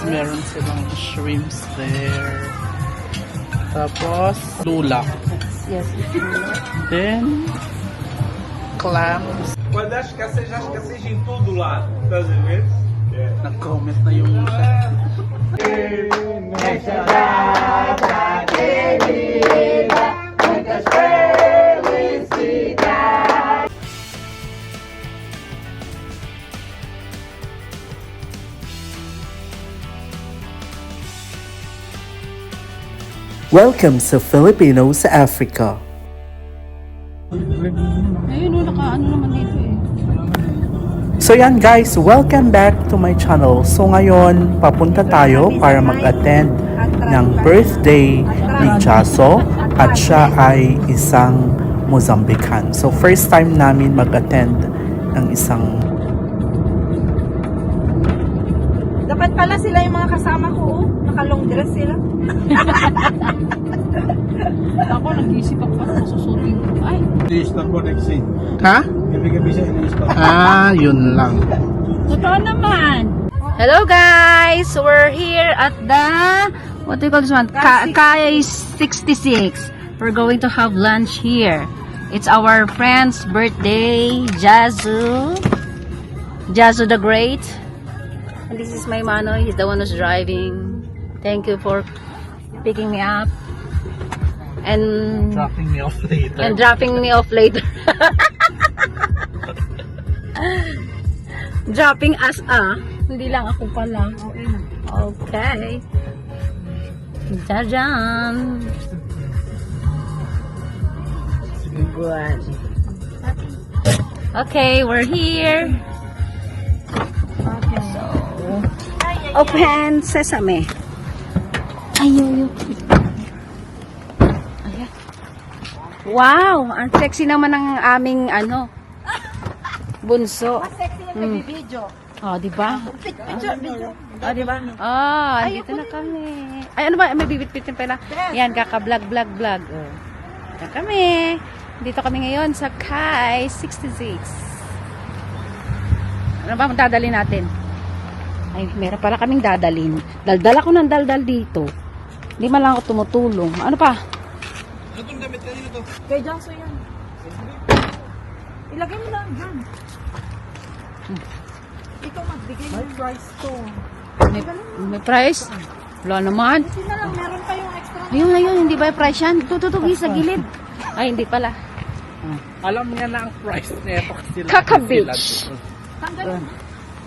Meron silang shrimps there. Tapos, lula. Yes. Then, clams. Quando há escassez em todo lado. Estás a ver? Nag-comment na yung isa. Welcome sa Filipino sa Africa. Ayun, naka-ano naman dito eh. So yan guys, welcome back to my channel. So ngayon, papunta tayo para mag-attend ng birthday ni Jaso at siya ay isang Mozambican. So first time namin mag-attend ng isang... Dapat pala sila yung mga kasama ko, naka-long dress sila. Ako, nag-iisip ako pa susutin ko. Ay, Ilistan mo next scene. Ha? Gabi-gabi siya ilistan. Yun lang. totoo naman. Hello guys! We're here at the, what do you call this one? Kai 66. We're going to have lunch here. It's our friend's birthday, Jazu. Jazu the Great. And this is my Manoy. He's the one who's driving. Thank you for picking me up. And Dropping me off later. dropping me off later. Dropping us hindi lang ako pala. Okay. Jajan. Good. Okay, we're here. So, open sesame. Ayo. Wow, ang sexy naman ng aming bunso. Mas sexy yung video. Oh, di ba? Video. Oh, di ba? Oh, andito na kami. Ay, ano ba? May bibit-bitin pala. Yan, kaka-vlog. Oh. Yan kami. Dito kami ngayon sa Kai 66. Ano ba dadalhin natin? Ay, meron pala kaming dadalhin. Daldal ako ng daldal dito. Hindi man lang ako tumutulong. Ano pa? Kay Janso yan. Ilagay mo lang dyan. Ikaw magbigay mo. May price to. May price? Wala naman. Kasi na lang, meron pa yung extra. Ayun, hindi ba yung price yan? Tututugi sa gilid. Ay, hindi pala. Alam niya na ang price nito kasi Kaka Beach.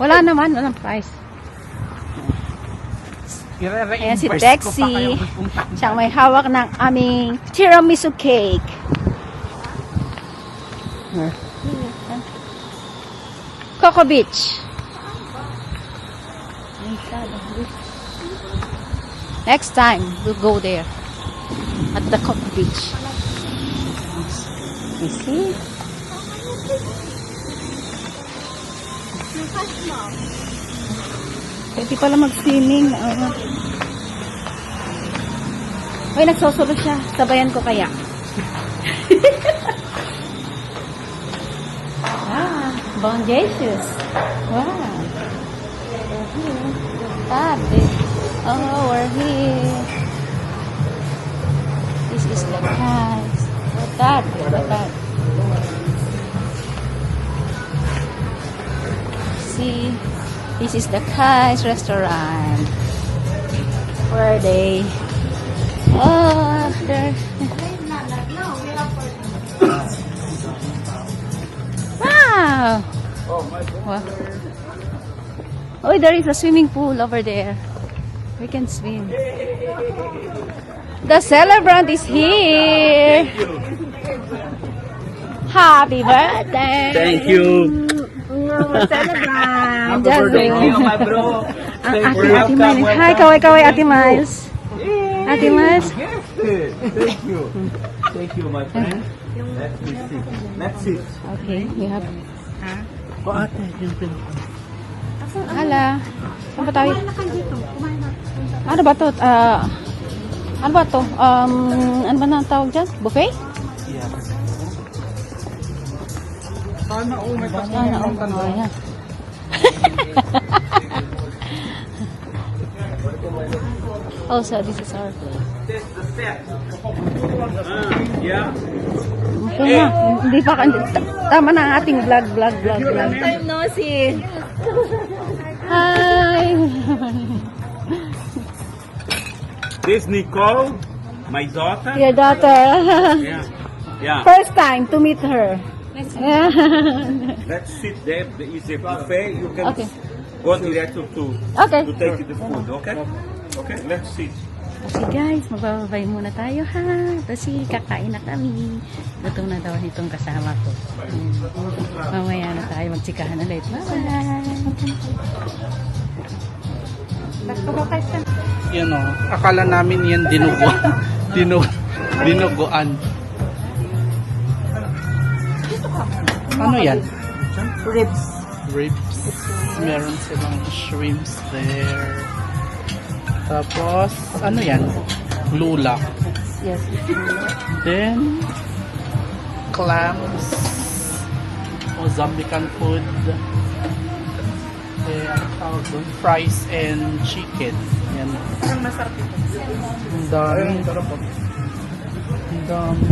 Wala naman, walang price. Ayan si Texie. Siyang may hawak ng aming tiramisu cake. Coco Beach. Next time, we'll go there. At the Coco Beach. You see? Pwede pala mag-swimming. Uy, nagsusulo siya. Sabayan ko kaya. Bon Jesus. Wow. We're here. Tabi. Oh, we're here. This is the house. Tabi. See? This is the Kai's restaurant. Where are they? Oh, there. Wow! Wow. Oh, there is a swimming pool over there. We can swim. The celebrant is here. Happy birthday! Thank you. Celebrant! Thank you, my bro. Ate Miles. Hi, kaway, Ate Miles. Ate Miles. Thank you. Thank you, my friend. Let's sit. Okay, we have... O ate, yun pin. Hala. Saan ba tayo? Ano ba to? Ano ba to? Ano ba na tawag dyan? Buffet? Sana may Ayan. Also, this is our place. That's the set. Yeah. Okay na. Hindi pa tama na ang ating vlog. Time no see. Hi! This Nicole, my daughter. Your daughter. Yeah. Yeah. First time to meet her. Yeah. Let's sit there. There is a buffet. You can Okay. go direct to Okay. take the food. Okay. Okay. Let's sit. Okay guys, magbababay muna tayo ha. Kasi kakain na kami. Gutom na daw itong kasama ko. Mamaya na tayo magtsikahan ulit. Bye-bye! Yan o. Akala namin yan dinuguan. Dinuguan. Ano yan? Ribs. Ribs. Meron silang shrimps there. Tapos, ano yan? Lula. Yes. Then, clams. Mozambican food. Then, ano tawag doon? Fries and chicken. Yan. Parang masarap ito. Ang dami. Ang dami.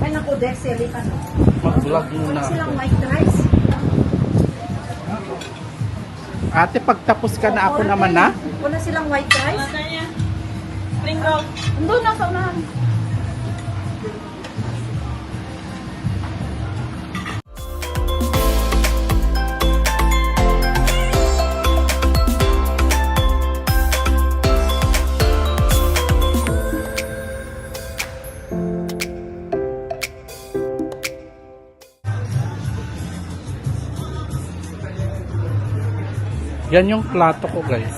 Ay naku, Dexeli ka no. Mag-vlog muna. Silang white rice. Ate, pagtapos ka na, ako naman na. Wala silang white rice. Spring roll. Andun na sa unahan. Yan yung plato ko, guys.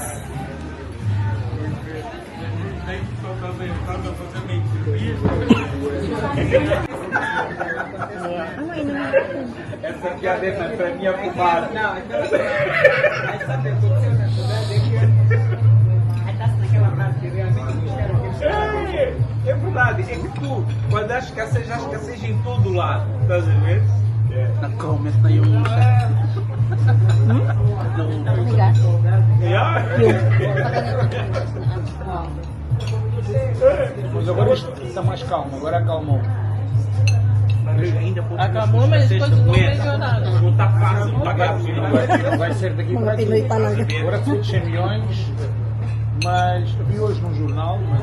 Essa piada é pra minha fumada. É verdade, é que tu, quando há escassez em todo lado, estás a ver? Nag-comment na yung Mas agora isto está mais calmo, agora acalmou. Acabou, mas depois não está fácil de pagar. Não vai ser daqui para aqui. Agora foi de 100 milhões, mas vi hoje num jornal, mas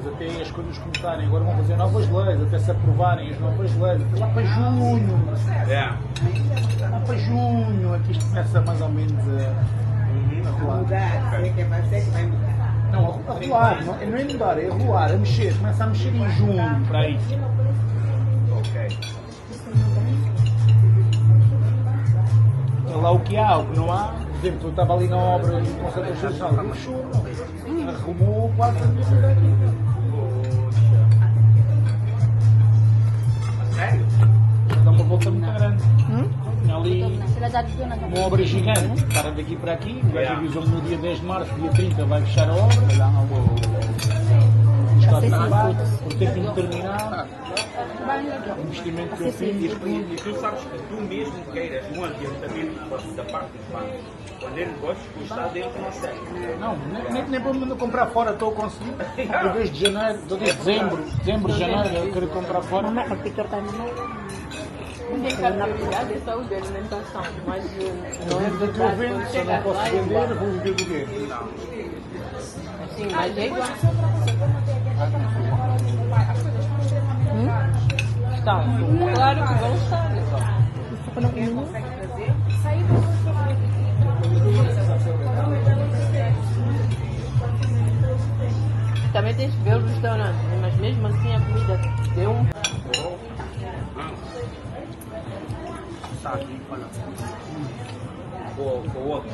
até as coisas começarem, agora vão fazer novas leis, até se aprovarem as novas leis, até lá para junho. É. Lá para junho é que isto começa mais ou menos a rolar. Não, a rolar, não é mudar, é rolar, a mexer, começa a mexer em junho, para aí. Ok. É lá o que há, o que não há. Por exemplo, eu estava ali na obra do Conselho Social, fechou, arrumou quase a minha cidade. Sério? Dá uma volta muito grande. Tinha ali Sila dati doon nag- uma obra gigante, para daqui para aqui. O gajo avisou-me no dia 10 de março, dia 30 vai fechar a obra. Está acabado, por ter que terminar. O investimento que eu fiz. E tu sabes que tu mesmo queiras um adiantamento da parte dos bancos, quando ele gosta, o Estado dele não consegue. Não, nem para me comprar fora estou a conseguir. Eu desde janeiro, desde dezembro, janeiro, eu quero comprar fora. Mag-picture tayo naman. Tem carteira de saúde e alimentação, mas Não é daqui eu vendo, se eu não posso vender, vou viver do quê? assim, mas é igual. Estão, claro que vão estar. Também tens que ver os restaurantes, mas mesmo assim a comida deu um. Com o outro.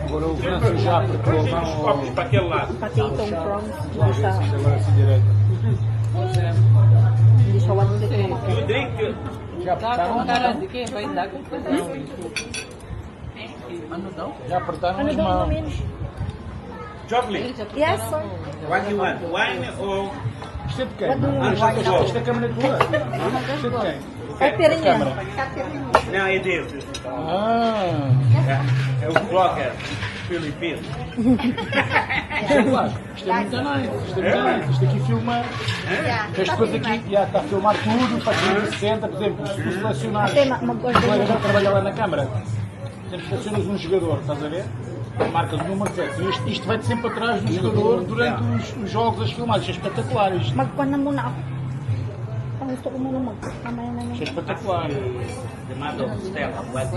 Agora o França já preparou lá Copos para aquele lado. Potato prawns. agora assim direto. Hindi siya one stick. E o drink? Já Tá com apertaram? cara de quem vai dar confusão. Já apertaram as mãos. Chocolate. Yes, sir. What do you want? Wine or Isto é de quem? Isto é a câmara tua? Isto é de quem? Caipirinha. Não, é dele. Ah, É o blogger filipino. isto é muito nice. Isto é muito nice. Isto aqui filma. As coisas aqui já está a filmar tudo, para 360, por exemplo, se tu selecionares o colega que trabalha lá na câmara, sempre selecionas um jogador, estás a ver? Marcas o número certo. Isto vai-te sempre atrás do jogador durante os jogos, as filmagens. Isto é espetacular. Isto Magpan na muna ako. Ang gusto ko muna mamaya na é espetacular. Chamado Stella. What?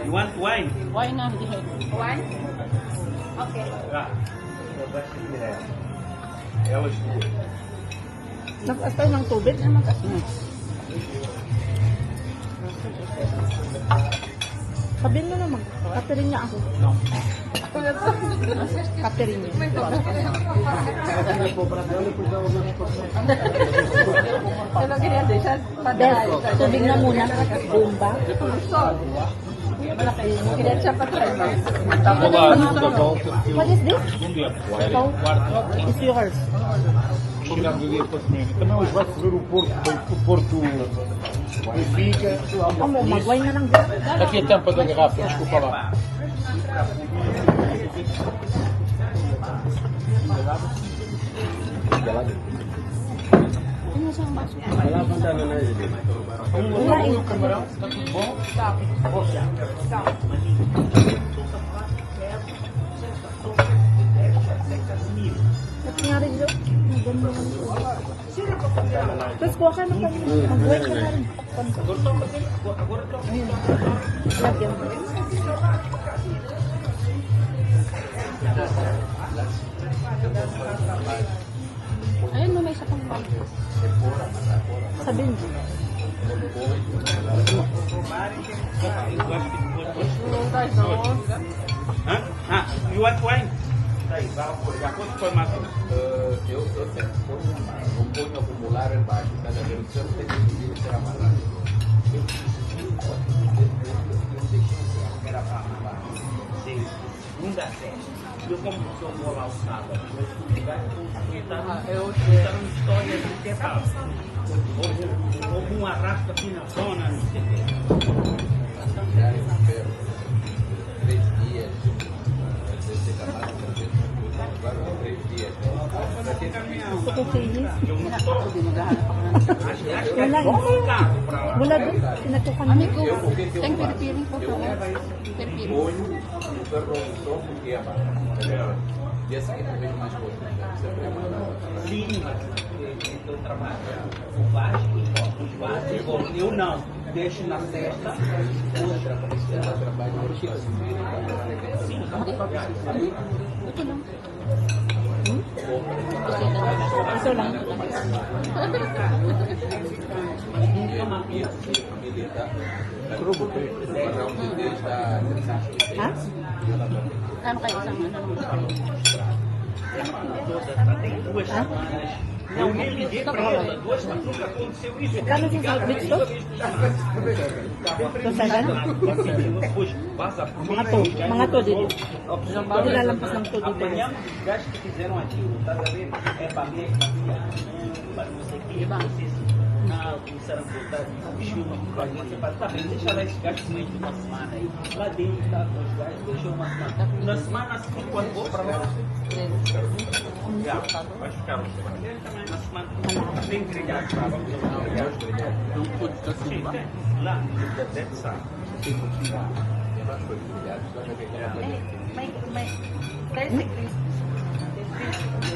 You want wine? Why not? Ah, elas duas. Nag-astay ng tubig. Sabihin mo naman, Caipirinha ako. Caipirinha. Eu não queria deixar para Bes, tubig na muna. Bomba. não queria deixar para trás. Vou lá, da volta. What is this? Um dia. Ikaw? It's yours. Chegar do dia para comer. Também hoje vai-se ver o Porto Benfica. Amo, magway na lang din. Aqui a tampa da garrafa, desculpa lá. O camarão, está tudo bom? Ba't nga rin yun? Tapos kuha ka na kami. Magway ka na rin. Ayun. Lagyan mo. Ayun, no, may isa pang Sabihin mo. Hã? Ah, you want wine? Tá aí, vai por já. Quanto foi mais? Eu sempre ponho o acumular embaixo, cada vez que eu tenho que subir e ser amarrado. Era para amarrar. Sim. Segunda a sexta. Eu como que eu vou lá o sábado, eu estudar eu contando histórias do que tal. Houve um arrasto aqui na zona, não sei o quê. Já eu espero 3 dias, desde a mata, agora 3 dias. Gusto ko kinis. Eu não estou. Acho que é Wala. bom carro para lá. Wala doon. Pinatukan mo. Tem piripiring po po. Piripiring. Ponho no ferro do som porque é amarrado. E assim eu vejo mais coisas, sempre amarrado. Sim, mas eu trabalho. O Vasco, os Vasco, eu não. Deixo na sexta. Ela trabalha no Chile, Ito lang. Ha? Ano kayo isang ano? Tem 2 semanas. Eu nem liguei para ela. 2 semanas nunca aconteceu isso. Kano sa sandwich to? Ito sa gano'n? Depois passa por Mga to. Mga to dito. Hindi lalampas ng to dito. Amanhã, os gajos que fizeram aquilo, tá a ver? É para mim, para não sei o que, vocês começaram a botar chuva, você fala, tá bem, deixa lá esses gajos no meio de uma semana aí. Lá dentro, tá, os gajos deixou uma semana. Na semana seguinte, quando vou para lá, já, vai ficar uma semana. Na semana, tem grelhado, tá? Vamos grelhado. Não pode ficar assim, lá, deve estar.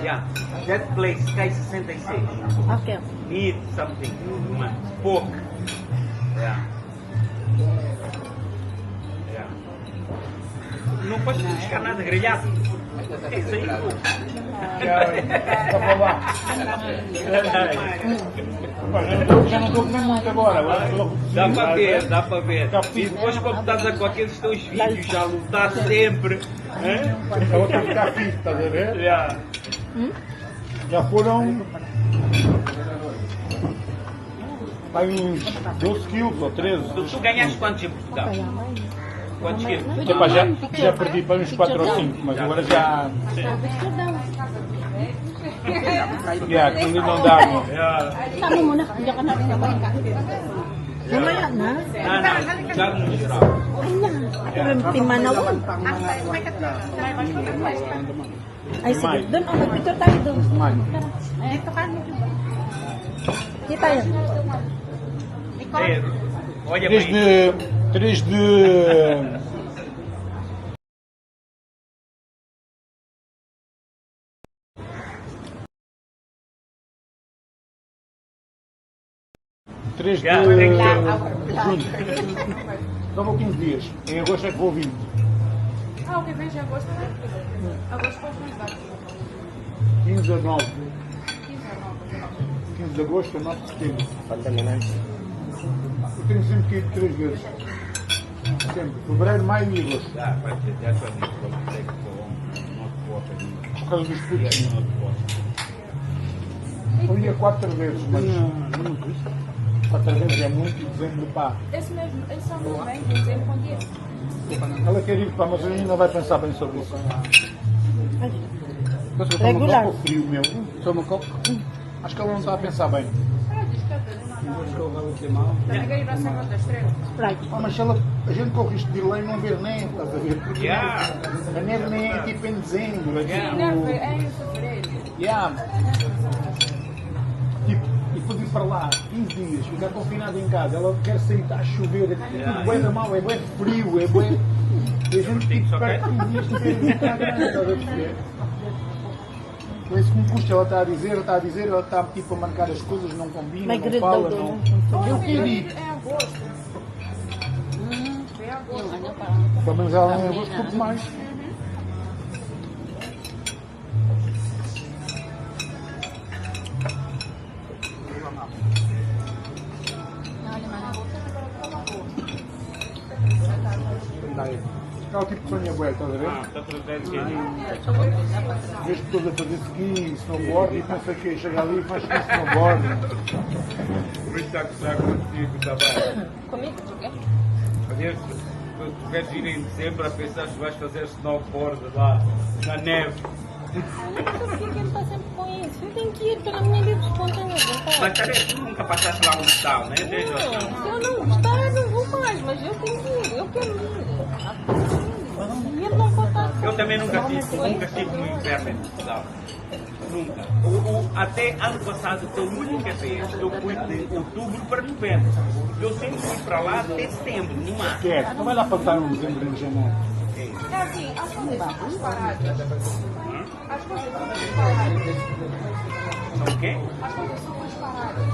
Yeah, that place, Sky 66. Okay. Meat, something, uma pork. Yeah. Yeah. Não pode buscar nada grelhado. É isso aí, pô. Está para lá. Já não estou comendo muito agora. Dá para ver, dá para ver. E depois quando estás com aqueles teus vídeos já lutar sempre. A outra está fixe, estás a ver? Yeah. Já foram vai uns 12 quilos ou 13. Tu ganhaste quantos em Portugal? Quantos quilos? Epá, já perdi para uns 4 ou 5, mas agora já. Yeah, aquilo não dá, não. Kamo muna, hindi ka na rin naman. Mamaya na. Já no geral. Ako rin timanawan. Ay, sige. Doon, mag-picture tayo doon. Dito ka. Kita yun. Olha 3 de... Três de junho. Dava 15 dias. Em agosto é que vou vir. Ah, o que vem de agosto não é? Agosto pode mais baixo. 15 a 9. 15 de agosto a 9 de setembro. Eu tenho sempre que ir 3 vezes. Sempre. Fevereiro, maio e agosto. Por causa dos putos. Eu ia 4 vezes, mas 4 vezes é muito e dezembro pá. Esse mesmo, esse é o meu bem, dezembro com dia. Ela quer ir pá, mas ainda vai pensar bem sobre isso. Regular. Toma um copo frio, meu. Toma um copo? Acho que ela não está a pensar bem. Também quer ir à Serra da Estrela. Ah, mas se ela, a gente corre risco de ir lá e não ver neve, estás a ver? Porque a neve nem é tipo em dezembro, é tipo... É em fevereiro. Tipo, e depois ir para lá 15 dias, ficar confinado em casa, ela quer sair, está a chover, é tudo bué da mal, é bué frio, é bué... E a gente tipo, perde 15 dias de ver estás a perceber? É isso que me custa, ela está a dizer, ela está tipo a marcar as coisas, não combina, Mas não fala, não... Eu quero ir. É agosto. É agosto. Pelo menos ela em agosto, pouco mais. Aquela tipo de sonha bué, estás a ver? Vejo pessoas a fazer ski, snowboard e não sei o que, chega ali e faz ski, snowboard. Por isso está a gostar contigo também. Comigo? O quê? Aliás, tu queres ir em dezembro a pensar que vais fazer snowboard lá, na neve. Mas por que ele está sempre com isso? Eu tenho que ir pela minha livre espontânea vontade. Mas também tu nunca passaste lá um Natal, né? Desde assim. Se eu não gostar, eu não vou mais, mas eu tenho que ir, eu quero ir. E ele não pode estar. Eu também nunca estive no inverno em Portugal. Nunca. Até ano passado, foi a única vez que eu fui de outubro para novembro. Eu sempre fui para lá até setembro, no máximo. Que é? Não vai lá passar um dezembro em janeiro. É assim, as coisas são disparadas. As coisas são disparadas. São o quê? As coisas são disparadas.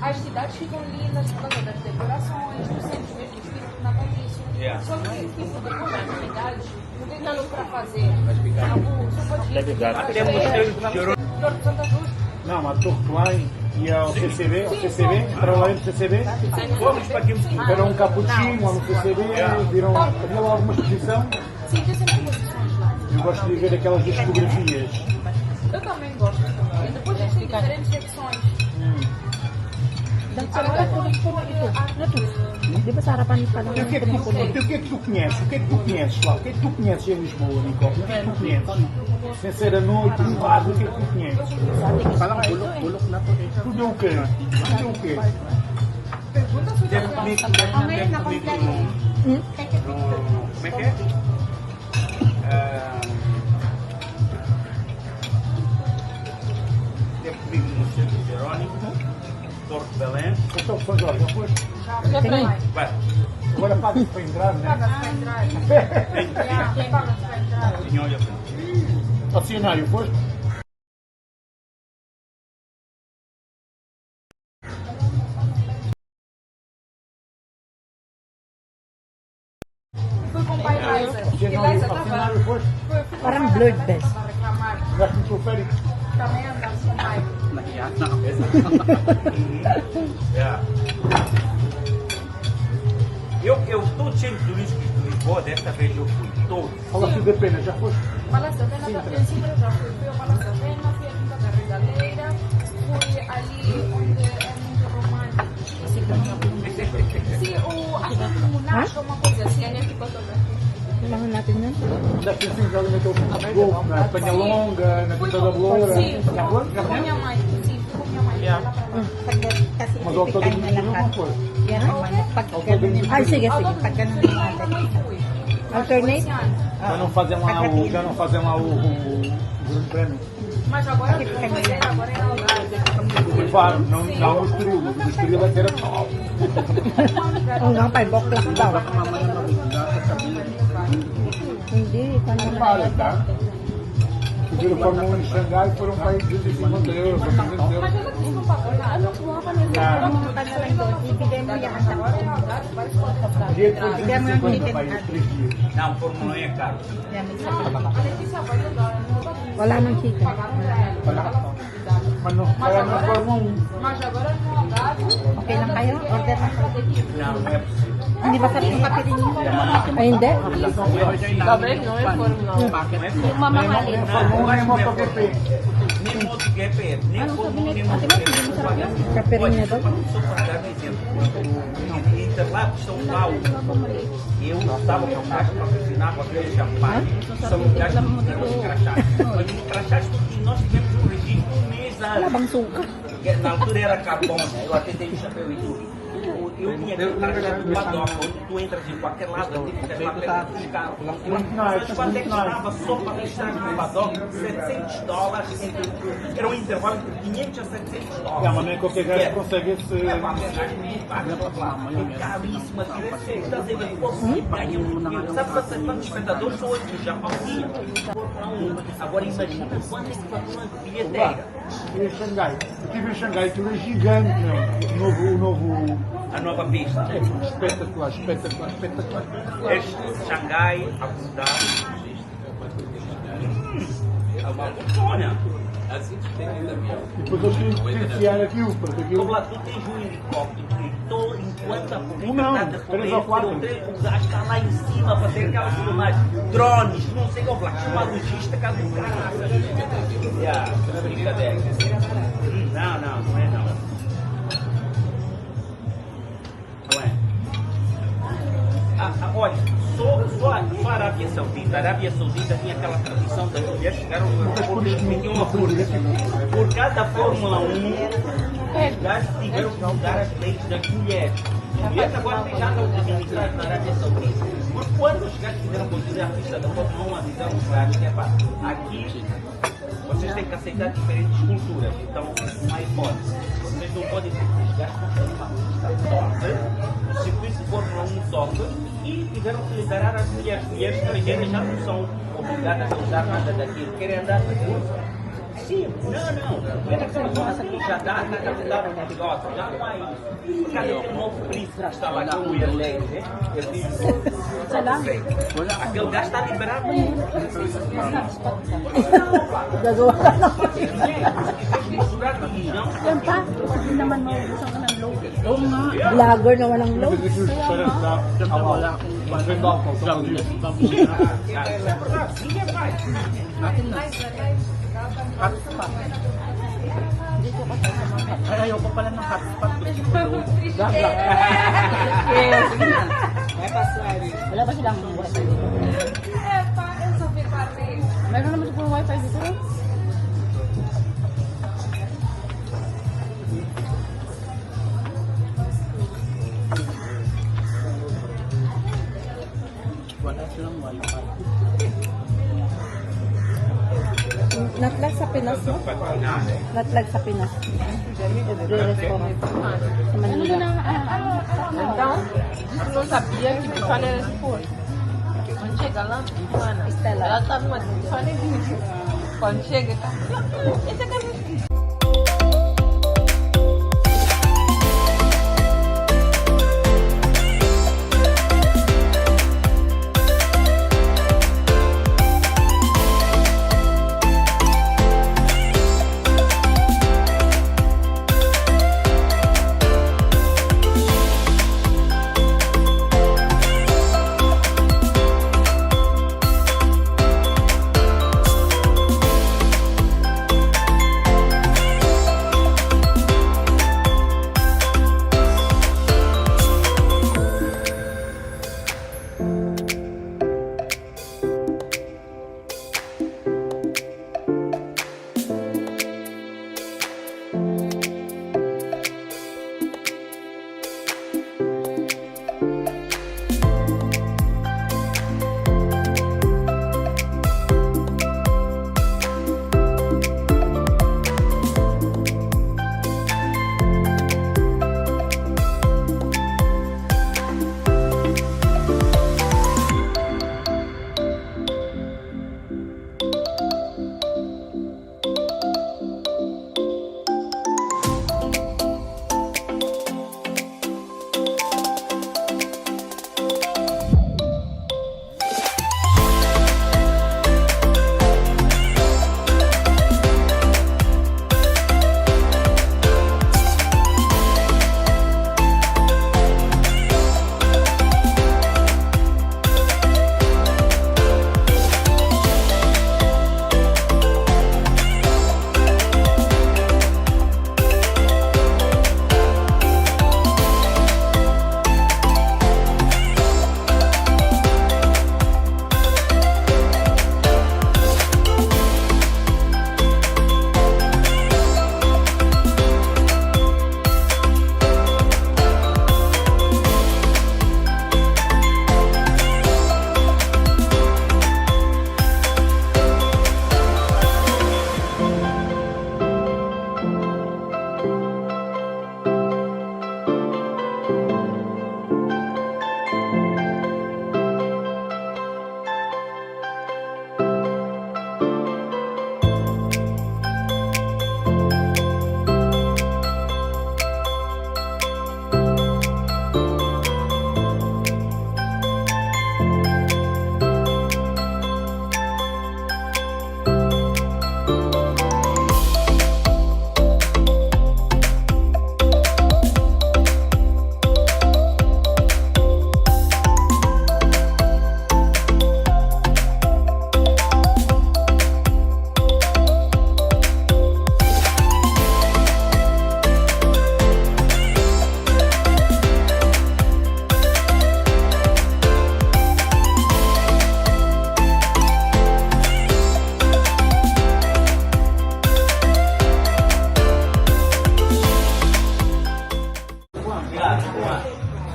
As cidades ficam lindas por causa das decorações, do centro mesmo, do espírito natalício. Só que, tipo, depois das cidades, não tem nada para fazer. Só pode ir Até Mosteiro de Chorão. Flor de Santa Cruz. Não, a Torre Klein e ao CCB, para lá no CCB, Fomos para aqui. deram um cappuccino lá no CCB, viram, havia lá alguma exposição. Sim, tem sempre posições lá. Eu gosto de ver aquelas das fotografias. Eu também gosto. E depois tem diferentes secções. Agora podemos pôr Di ba sa harapan pa lang E o que é que tu conheces? O que é que tu conheces lá? O que é que tu conheces em Lisboa, Nicole? O que é que tu conheces? Sem ser a noite, no bar, o que é que tu conheces? Tudo o quê? Tudo o quê? Teve comigo como é que é? Teve comigo no Centro Jerónimo, Torre de Belém. Então, São Jorge, já foste? Vai. Agora pagas para entrar, né? Paga-se para entrar. Paga-se para entrar. Tinha olho assim. Ao cenário, foste? Fui com o pai Liza. Ao E Liza cenário, estava foste? Parang blurred best. a reclamar. Andaste no teleférico? Também andava com o pai. Eu estou cheio de turistas de Lisboa, desta vez eu fui todo. Palácio da Pena, já foste? Palácio da Pena também sempre eu já fui. Fui ao Palácio da Pena, fui à Quinta da Regaleira, fui ali onde é muito romântico. Sim, acho que o Monarca, uma coisa assim, né? Ficou toda. natin yun. Deve ter sido ali naquele golpe, na Penha Longa, na Quinta da Beloura. Sim, Já foi? Já ficou foi? minha mãe. Sim, ficou minha mãe. Kasi Mas ao todo ipikain na lang não foi. Yan naman. Pag ganun yung... Ay, sige, sige. Pag ganun yung natin. Alternate? Já não fazem lá o Grande Prémio. Mas agora não, mas ele agora é Algarve. Claro, não o Estoril. O Estoril é que era top. Hanggang 5 o'clock daw. Hindi, paano Vale, tá? Fizeram Fórmula 1 em Xangai, foram para aí 250 euros, 300 Mas euros. eu não pagou nada, não vou fazer nada. Pumunta na lang doon. Ibigay mo yan sa Dia de 250 para aí, 3 dias. Não, Fórmula 1 é caro. Wala nang chicken. Mas não era na Fórmula 1. Mas agora no Algarve. Okay lang kayo? Order na kayo. Não, não é possível. Hindi ba sarili yung kapirin niyo? Ay, hindi. Talvez não é Fórmula 1. Yung mamahalin. Fórmula 1 é MotoGP. Nem MotoGP, nem Fórmula 1, nem MotoGP. Kapirin niya doon. Só para dar um exemplo. Interlagos, São Paulo. Eu estava com caixa para assinar com aquele champanhe. São lugares que eram os crachás. Mas os crachás, porque nós tivemos um registro um mês Wala antes. bang suka? Na altura era carbono, eu até tenho chapéu e tudo. Eu tinha que entrar no paddock, onde tu entras em qualquer lado, tem que ter papel de carro. Mas quanto é que estava só para registrar no paddock? $700 era um intervalo entre 500 a $700. Mas nem qualquer gajo consegue esse... É caríssima, estás a ver? Você ganha muito. Sabe quantos espectadores são hoje no Japão? Agora imagina quanto é que fatura de bilheteira. E em Xangai? Eu estive em Xangai, aquilo é gigante, meu. O novo... A nova pista. É espetacular, espetacular, espetacular. Este Xangai, Abu Dhabi. É uma montanha. E depois eu tive que licenciar aquilo, porque aquilo... Lá tu tens um helicóptero e todo enquanto a Um não, publicidade da 3 ou 4. o gajo está lá em cima a fazer aquelas filmagens, drones, não sei o que lá, uma logística do caralho. Yeah, brincadeira. Não é não. Não é. Olha, só a Arábia Saudita. A Arábia Saudita tinha aquela tradição das mulheres chegaram no aeroporto e pediam uma força. Por cada Fórmula 1, os gajos tiveram que mudar as leis das mulheres. E esse agora já não administrado na Arábia Saudita. Porque quando os gajos fizeram construir a pista da Fórmula 1, avisaram os gajos que aqui vocês têm que aceitar diferentes culturas. Então, não há hipótese. Vocês não podem ter que os gajos construir uma pista só. O circuito de Fórmula 1 sofre e tiveram que liberar as mulheres. Mulheres estrangeiras já não são obrigadas a usar nada daquilo. Querem andar de curso. Sim, não. Pena que aqui já dá capital no negócio, já não há isso. Cadê aquele novo príncipe que está lá com o Irlei? Ele disse, aquele gajo está liberado. Gagawa ka na. Yan pa. Hindi naman maubusan ka ng load. Oo nga. Vlogger na walang load. Mas aquilo parece dar a wala. Mas vem de álcool, só para isso. Ay, ayoko pala ng hotspot. Wala ba silang wifi dito? Eu só fico ali. Meron naman siguro wifi dito. Wala silang wifi. Natlag sa Pinas, no? Natlag sa Pinas. Re-respond. Sa Manila. Então, não sabia que Bifana era de fora. Quando chega lá, Bifana, ela tá numa Bifana e vídeo. Quando chega, tá. Esse é que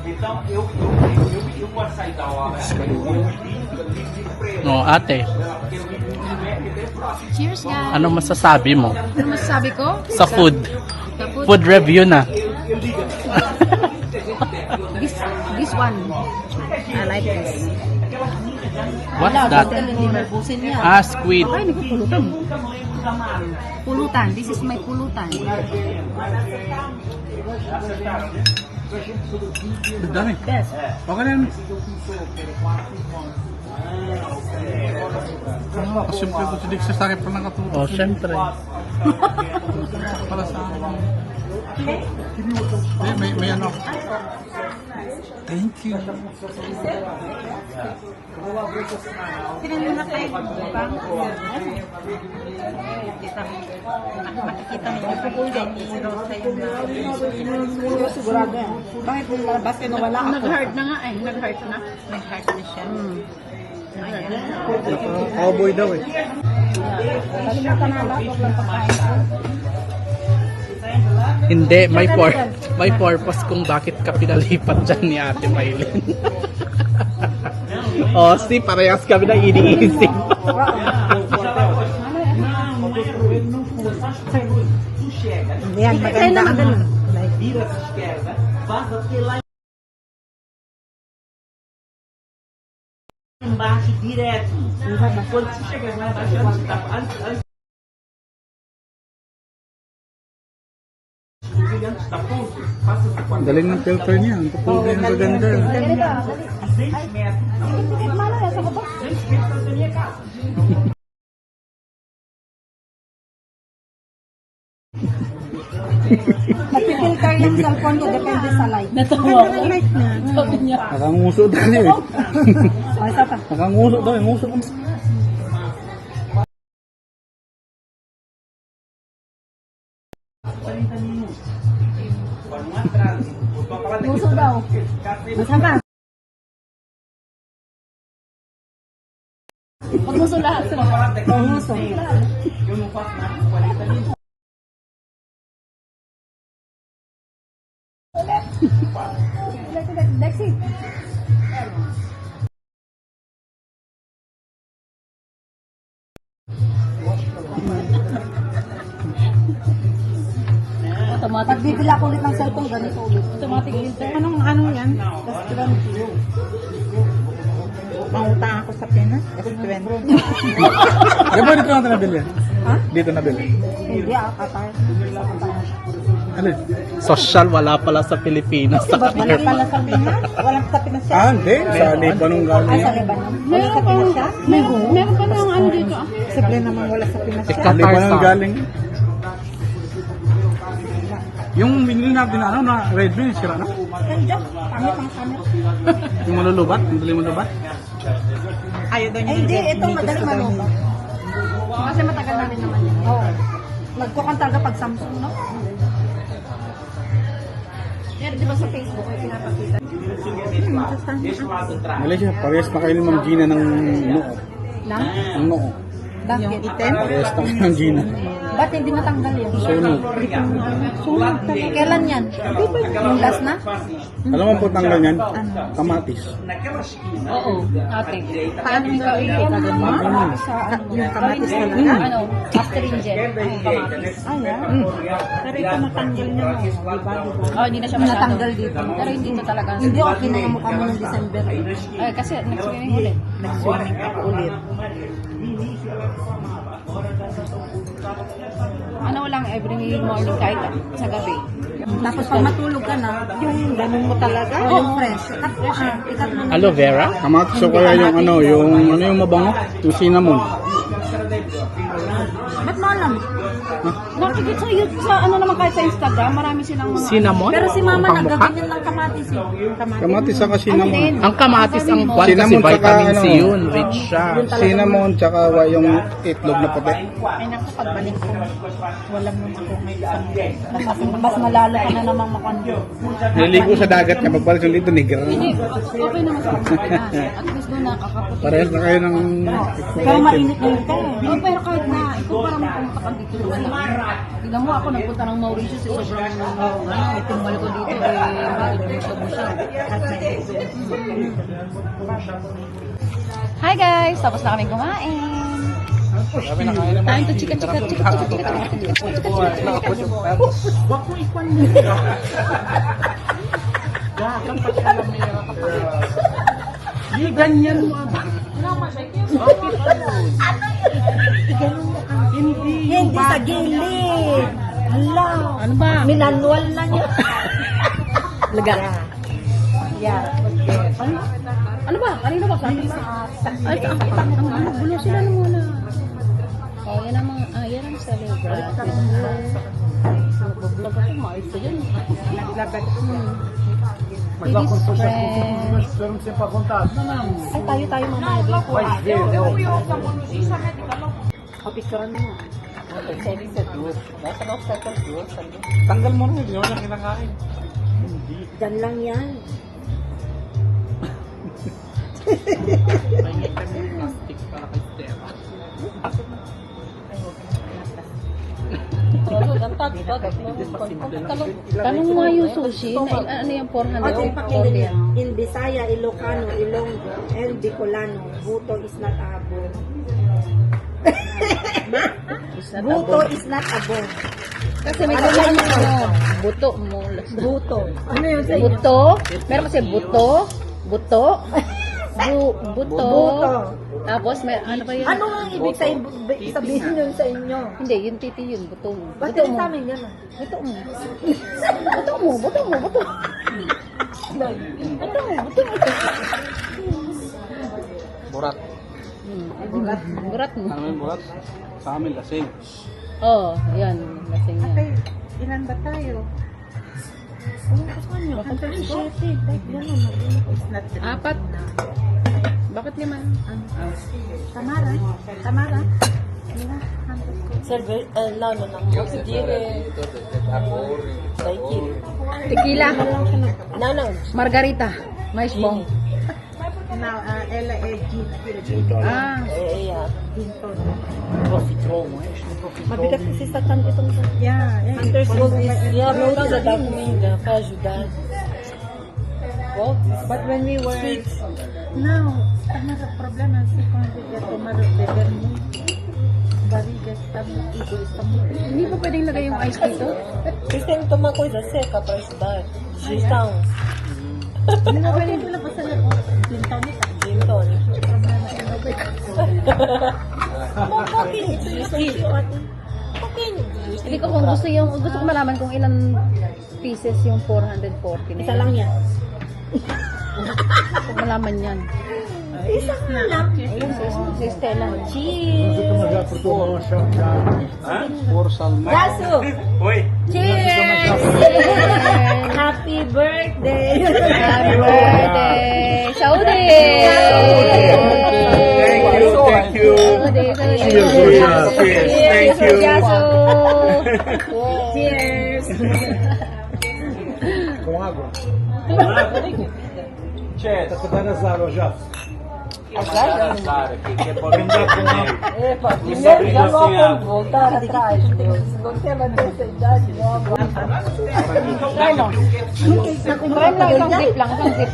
Então, eu posso sair da obra. No, ate, Cheers, guys! anong masasabi mo Ano masasabi ko? sa food? Sa food? Food review na. This one. I like this. What's that? Ah, squid. Ay, nagpupulutan. Pulutan. This is my pulutan. Dami. Best. Okay na yun. Siyempre, ito si Dixie sa akin pa nakatulog. Oh, syempre. Para sa akin. May ano. Thank you. Tinanong na kayo bang makikita mo sa kulay ni Rosa yung sigurado yan. Bakit yung lalabas kayo na wala ako? Nag-heart na nga eh. Nag-heart na. Nag-heart na siya. Cowboy daw eh. Kalimutan na lang, huwag lang pagkain ko. Hindi, may purpose kung bakit ka pinalipat dyan ni Ate Maylin. Oh, see, parehas kami na iniisip. Yan, maganda ang Vira à esquerda, vas até lá embaixo direto. Quando você chegar lá embaixo, antes da ponte, passa por 4 Galing ng filter niya. Ang kapulay ng gaganda. 200 metros. 200 metros da minha casa. Nag-filter yung cellphone ko, depende sa light. Natawa ko. Light na. Sabi niya. Nakanguso daw niya eh. O, isa pa. Nakanguso daw. Nguso ko. Puso daw. Masama. Pagmuso lahat. Puso. Eu não faço mais de 40 minutos. Automatic. Pagbibila ko ulit ng cellphone, ganito ulit. Automatic filter. Ano yan? S20. Mangutang ako sa Pinas, S20. Di ba dito natin nabili? Ha? Dito nabili. Hindi, Qatar. Ano? Social, wala pala sa Pilipinas. Sa Wala pala sa Pinas? Walang sa Pinas siya? Ah, hindi. Sa Lebanon galing Ay, sa yan. Lebanon. Wala sa Pinas siya? Meron pa lang ano dito. Simple naman wala sa Pinas siya. Qatar Lebanon sa. galing. Yung binili natin na ano na red bean, sira na. Nandiyan, pangit ang camera. Yung malulubat, yung dali malulubat. Ayaw daw niya. Ay, hindi, ito madali malubat. Kasi matagal na rin naman yan. Oo. Nagkukontraga pag Samsung, no? Pero di ba sa Facebook ay pinapakita? Malaysia, parehas na kayo ni Ma'am Gina ng noo. Lang? Ng noo. Bakit? Item? Parehas na kayo ng Gina. Ba't hindi matanggal yun? Sunog. Sunog talaga. Kailan yan? Yung last na? Alam mo po tanggal yan? Kamatis. Oo. Ate. Paano yung gawin ko? Yung kamatis talaga? Ano? Astringent. Ang kamatis. Ay, pero ito natanggal niya mo. Diba? Oh, hindi na siya masyado. Natanggal dito. Pero hindi ito talaga. Hindi, okay na yung mukha mo ng December. Ay, kasi next week ulit. Nag-swimming ako ulit. Ano lang every morning kahit sa gabi. Tapos pag matulog ka na, yung ganun mo talaga, yung fresh. Ikat mo na. Aloe vera? Kamatis o kaya yung ano, yung mabango? Yung cinnamon. Ba't mo alam? Nakikita sa YouTube, sa ano naman kahit sa Instagram, marami silang mga... Cinnamon? Pero si mama Ang pangmukha? nagaganyan ng kamatis eh. Kamatis saka cinnamon. Ang kamatis ang kwan kasi Cinnamon tsaka vitamin C ano, yun. Rich siya. Cinnamon tsaka yung itlog na puti. Ay naku, pagbalik ko, wala mo ako may isang mas malalo ka na namang makondo. Niligo sa dagat niya, pagbalik yung dito, negra. Hindi, okay naman sa kanila. At least doon nakakaputi. Parehas na kayo ng... Pero mainit na yun ka eh. Oh, pero kahit na, ikaw parang pumunta ka dito. Tignan mo ako, nagpunta ng Mauritius, eh, sobrang itingal ko dito, dito mo siya. Hi guys! Tapos na kami kumain. Time to chika. Hindi ganyan mo. Hindi sa gilid. Hala. Ano ba? Minanwal na niya. Laga. Yeah. Ano ba? Kanina ba? Sabi sa... Ay, ang gulo sila na muna. Oh, yan ang mga... yan ang celebrate. Vlog ako, maayos ko yun. Ladies friends. Ay, tayo mamaya. Kapicturan mo. Tanggal mo na yun, yung kinakain. Diyan lang yan. Tanong mo yung sushi, na, ano yung 400? In Bisaya, Ilocano, Ilonggo, and Bicolano, buto is not abo. Buto is not abo. Kasi may sabihan mo, ano, buto mo. Buto. Ano yun sa inyo? Buto? Meron kasi buto, buto, buto. Tapos, may, ano ba yun? Ano ang ibig sabihin yun sa inyo? Hindi, yung titi yun, buto mo. Ba't Buto yun mo. sa amin yan? Buto mo. Buto mo, buto mo, buto mo. Buto mo, buto mo. Burat. Burat mo. Ano yung burat? Sa amin, lasing. Oo, yan. Lasing yan. Ate, ilan ba tayo? Apat. Bakit lima? Tamara? Tamara? Tequila. Margarita. Mais bong. Now, ela é Ah. mabigat kasi sa tan itong yeah. Hunter's Gold is para ajudar. but when we were now, ano sa problema si kung hindi tomar beber mo Hindi pa pwedeng lagay yung ice dito? Vocês têm que tomar coisa seca para estudar. Digestão. Hindi na pwedeng sila pa sa gin tonic. Gin tonic. Pouquinho de digestivo. Pouquinho de digestivo. Hindi ko kung gusto ko malaman kung ilang pieces yung 440 na Isa yun. lang yan. Kung malaman yan. Isa lang. Sa Stella. Cheese! Yasu! Oi. Cheers! Happy birthday! Happy birthday! Saudi! Thank you. Saudi, Saudi. Cheers. Thank you. Yasu! Cheers! Com água? Cheers. Tá dando as águas já. Azar aqui, que é para brindar com água. Epa, Só primeiro brinda já sem água. vamos voltar atrás, Deus. Você vai ter essa idade logo. Prime lang, isang zip lang, isang zip.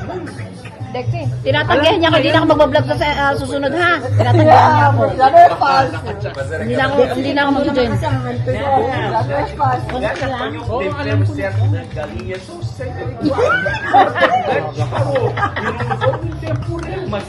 Dexy, tinatanggihan niya ako, hindi na ako magbablog sa susunod ha. Tinatanggihan niya ako. Já não é fácil. Hindi na ako mag-join. Já não é fácil. Nessa apanhou o tempo certo das galinhas, não sei igual. Falou, e não usou muito tempo por ele, mas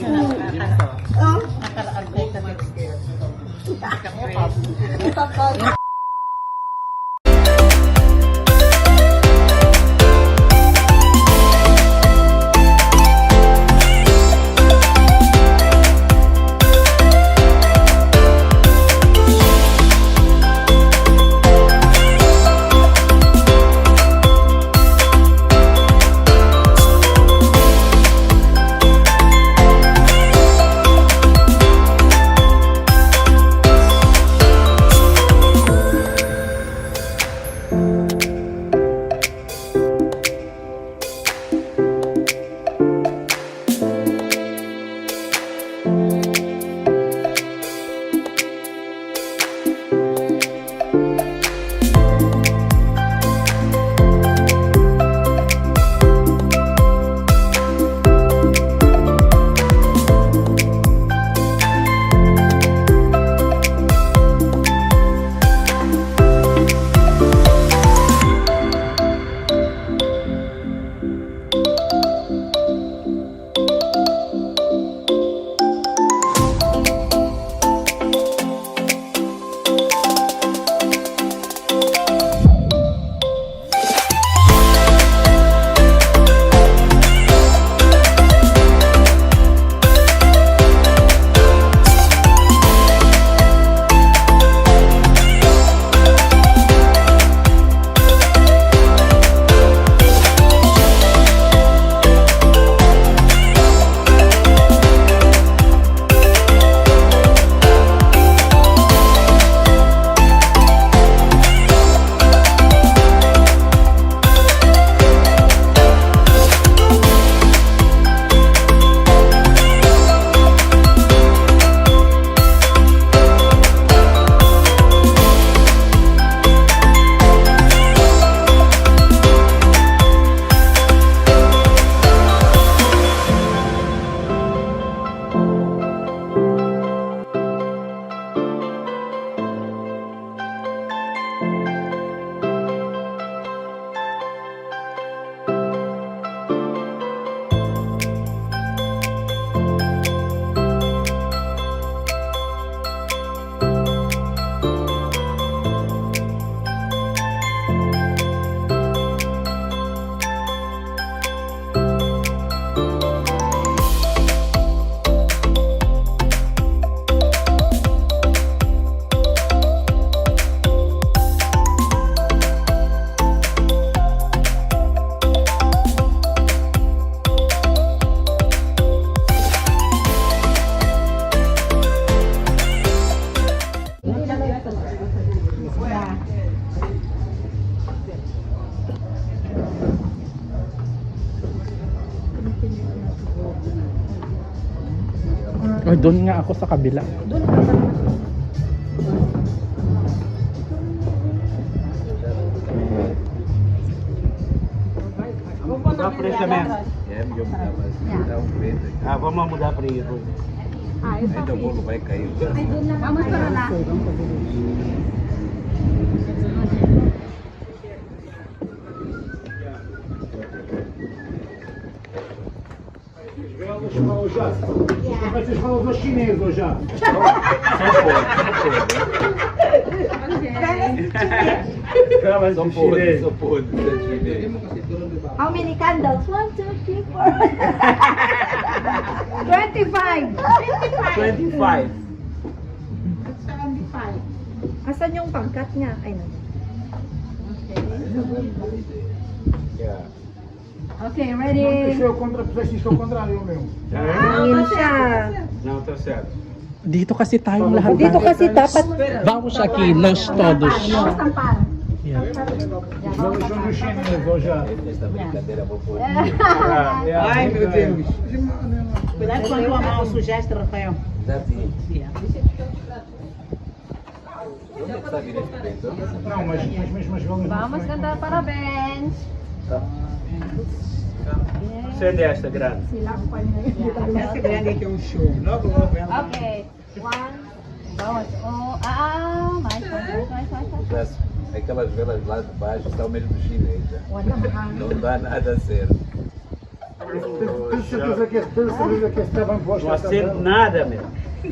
Ay, doon nga ako sa kabila. Dá preço mesmo. É, melhor mudar, mas dá um preço. Ah, vamos mudar para isso. Ainda o bolo vai cair. Vamos para lá. Velas falam já. Vocês falam do chinês ou já? Só pode, só pode. How many candles? 1, 2, 3, 4. 25. 25. Asan yung pangkat niya? Ay, no. Yeah. Okay, ready? Isto é o contra, puseste isto ao contrário, meu. Hangin siya. Não, tá certo. Dito kasi tayong lahat. Dito kasi dapat... Vamos aqui, nós todos. Velas são do chinês ou já? Esta brincadeira vou pôr. Ai, meu Deus. Cuidado com a tua mão, sujeira, Rafael. Já vi. Onde está virando preto? Não, mas mesmo as velas não Vamos são- cantar parabéns. Você é desta, grande. Essa grande aqui é um show. Logo, logo ela. Okay. 1, 2, mais. Aquelas velas lá de baixo estão mesmo do chinês. Não dá nada certo. Tenho certeza que estavam postas. Não acendo nada, meu.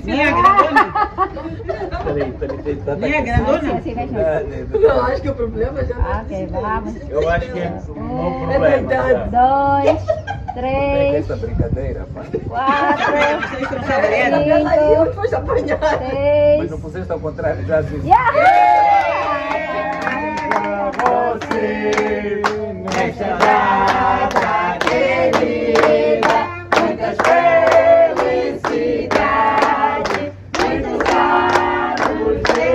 Nem a grandona? Peraí, tem tanta Nem a grandona? Eu acho que o problema já... Okay, vamos. Eu acho que é um problema. 2, Pega 3, essa brincadeira, pá. 4, Vocês estão sabendo? 5, Mas 6. não puseste ao contrário, já assim. Você nesta data querida, muitas felicidades, muitos anos de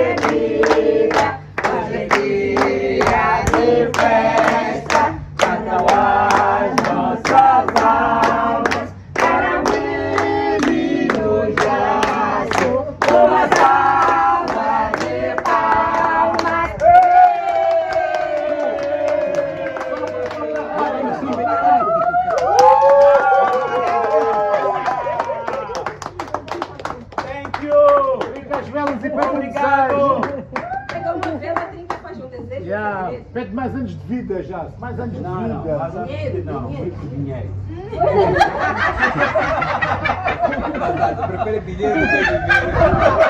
vida, alegria de festa, cantam as nossas almas, para o menino Jasso, uma salva de palmas. Thank you! Fica as velas e pede Obrigado! Pegar uma vela, 30 faz um desejo. Já, pede mais anos de vida já, mais anos de vida. Mas antes não, muito dinheiro. Prefere dinheiro do que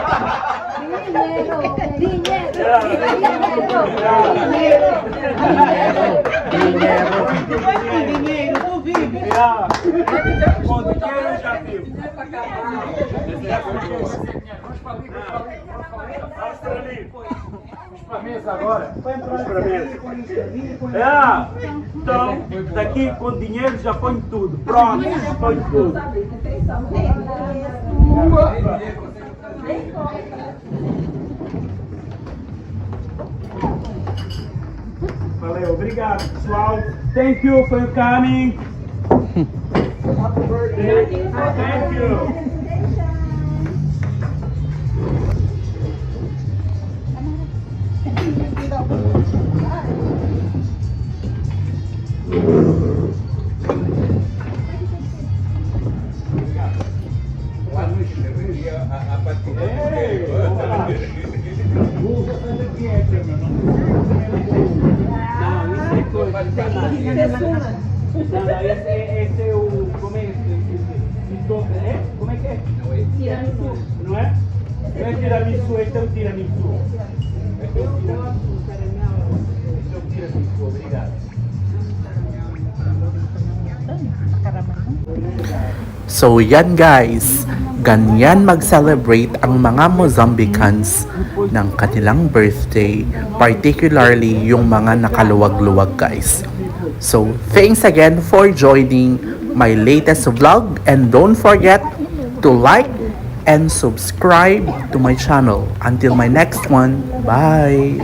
Dinheiro, tu vive. Com dinheiro eu já vivo. Vamos para a mesa agora. Vamos para a mesa. Então, daqui com dinheiro já põe tudo. Pronto, põe tudo. Valeu, obrigado pessoal. Thank you for coming. Thank you. Não, esse é o. Como é esse? Como é que é? Tiramisu. Não é? Não é tiramisu, este é o tiramisu. Este é o tiramisu. Este é o tiramisu, obrigado. So yan guys, ganyan mag-celebrate ang mga Mozambicans ng kanilang birthday, particularly yung mga nakaluwag-luwag guys. So thanks again for joining my latest vlog, and don't forget to like and subscribe to my channel. Until my next one, bye!